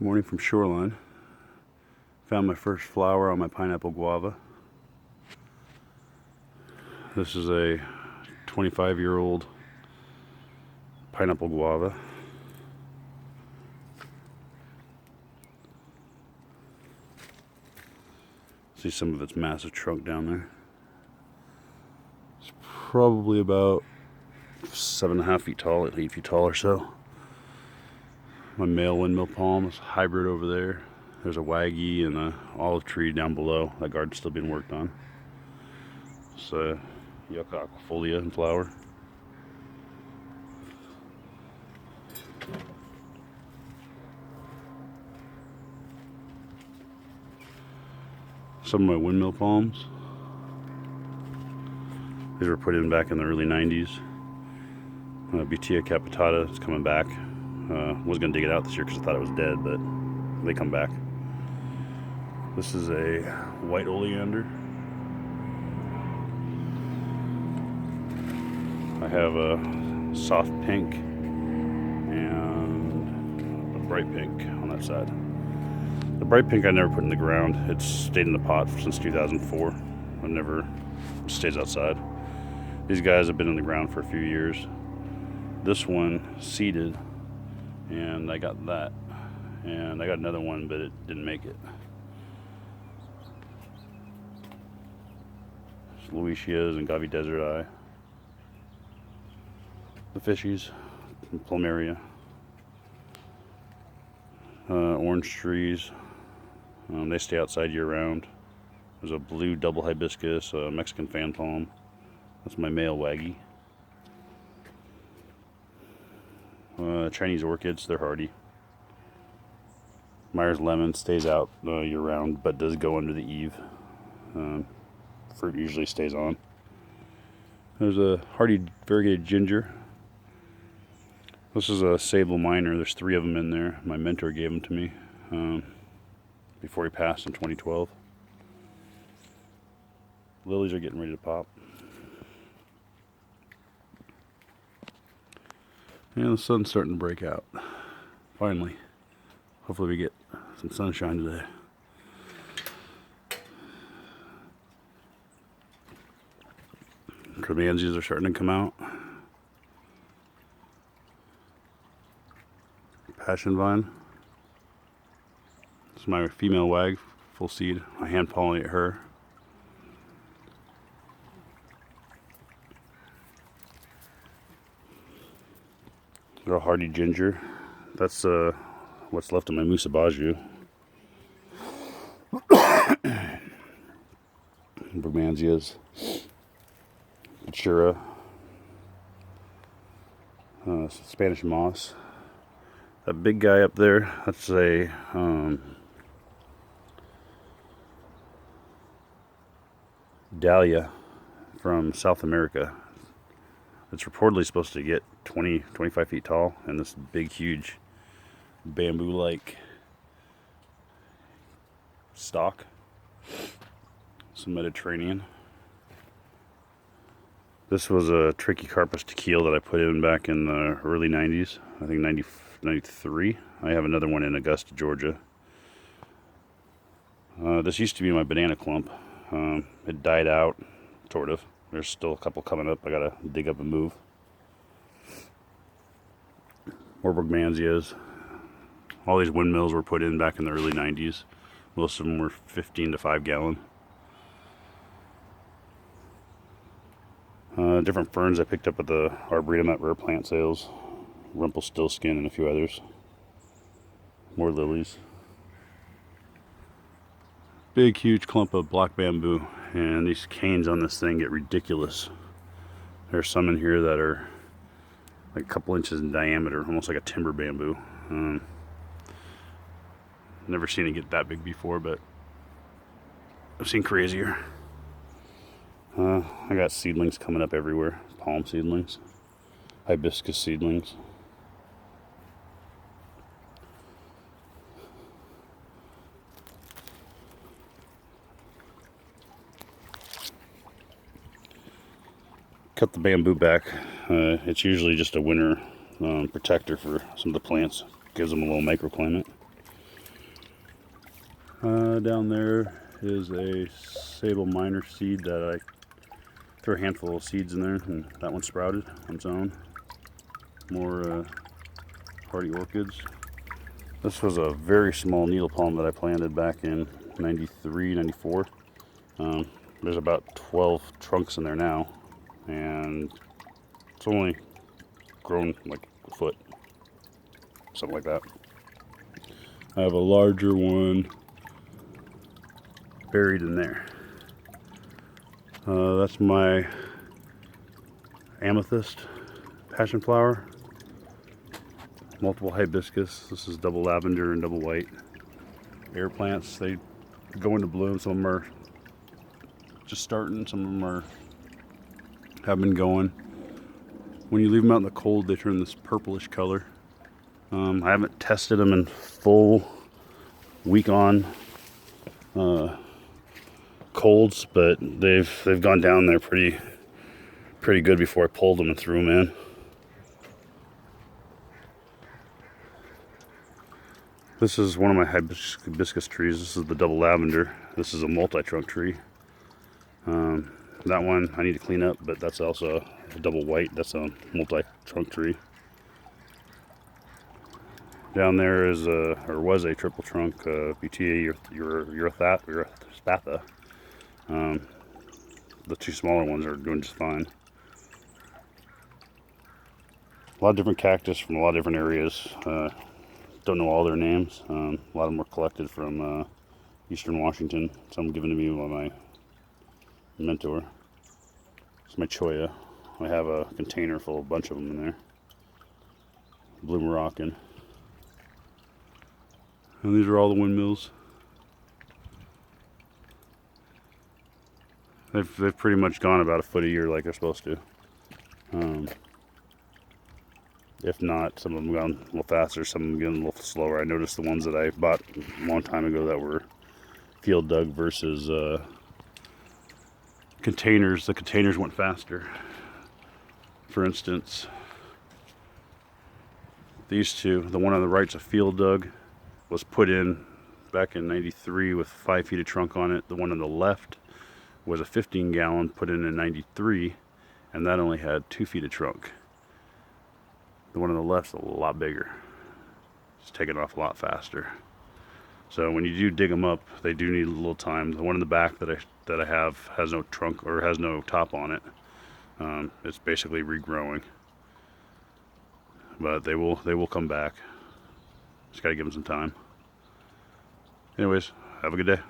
Morning from Shoreline. Found my first flower on my pineapple guava. This is a 25-year-old pineapple guava. See some of its massive trunk down there. It's probably about 7.5 feet tall, 8 feet tall or so. My male windmill palm is hybrid over there. There's a waggy and an olive tree down below. That garden's still being worked on. It's a yucca aquafolia in flower. Some of my windmill palms. These were put in back in the early 90s. Butea capitata is coming back. Was going to dig it out this year because I thought it was dead, but they come back. This is a white oleander. I have a soft pink and a bright pink on that side. The bright pink I never put in the ground. It's stayed in the pot since 2004. It never stays outside. These guys have been in the ground for a few years. This one seeded, and I got that. And I got another one, but it didn't make it. Luicias and Gavi Desert Eye. The fishies, plumeria. Orange trees. They stay outside year round. There's a blue double hibiscus, a Mexican fan palm. That's my male waggy. Chinese orchids, they're hardy. Myers lemon stays out year round, but does go under the eave. Fruit usually stays on. There's a hardy variegated ginger. This is a sable minor. There's 3 of them in there. My mentor gave them to me before he passed in 2012. Lilies are getting ready to pop. And the sun's starting to break out. Finally. Hopefully we get some sunshine today. Cremansias are starting to come out. Passion vine. This is my female wag, full seed. I hand pollinate her. Got a hardy ginger. That's what's left of my musabaju. Brugmansias. Achura. Spanish moss. That big guy up there, that's a dahlia from South America. It's reportedly supposed to get 25 feet tall, and this big, huge bamboo-like stalk. Some Mediterranean. This was a Trachycarpus tequila that I put in back in the early 90s. I think 93. I have another one in Augusta, Georgia. This used to be my banana clump. It died out, sort of. There's still a couple coming up. I gotta dig up and move. More Brugmansias. All these windmills were put in back in the early 90s. Most of them were 15 to 5 gallon. Different ferns I picked up at the Arboretum at Rare Plant Sales. Rumpelstiltskin and a few others. More lilies. Big, huge clump of black bamboo. And these canes on this thing get ridiculous. There's some in here that are like a couple inches in diameter, almost like a timber bamboo. Never seen it get that big before, but I've seen crazier. I got seedlings coming up everywhere. Palm seedlings, hibiscus seedlings. Cut the bamboo back. It's usually just a winter protector for some of the plants. Gives them a little microclimate. Down there is a sable minor seed that I threw a handful of seeds in there, and that one sprouted on its own. More hardy orchids. This was a very small needle palm that I planted back in 93, 94. There's about 12 trunks in there now, and it's only grown like a foot, something like that. I have a larger one buried in there. That's my amethyst passion flower, multiple hibiscus. This is double lavender and double white. Air plants, they go into bloom. Some of them are just starting, some of them have been going. When you leave them out in the cold, they turn this purplish color. I haven't tested them in full week on colds, but they've gone down there pretty good before I pulled them and threw them in. This is one of my hibiscus trees. This is the double lavender. This is a multi-trunk tree. That one I need to clean up, but that's also a double white. That's a multi-trunk tree. Down there is was a triple trunk Butea urethratha. The two smaller ones are doing just fine. A lot of different cactus from a lot of different areas. Don't know all their names. A lot of them were collected from Eastern Washington. Some given to me by my mentor. It's my cholla. I have a container full of a bunch of them in there. Blue Moroccan. And these are all the windmills. They've pretty much gone about a foot a year like they're supposed to. If not, some of them gone a little faster, some of them getting a little slower. I noticed the ones that I bought a long time ago that were field dug versus containers. The containers went faster. For instance, these two, the one on the right's a field dug, was put in back in 93 with 5 feet of trunk on it. The one on the left was a 15-gallon put in 93, and that only had 2 feet of trunk. The one on the left's a lot bigger. It's taking off a lot faster. So when you do dig them up, they do need a little time. The one in the back that I have has no trunk or has no top on it. It's basically regrowing, but they will come back. Just gotta give them some time. Anyways, have a good day.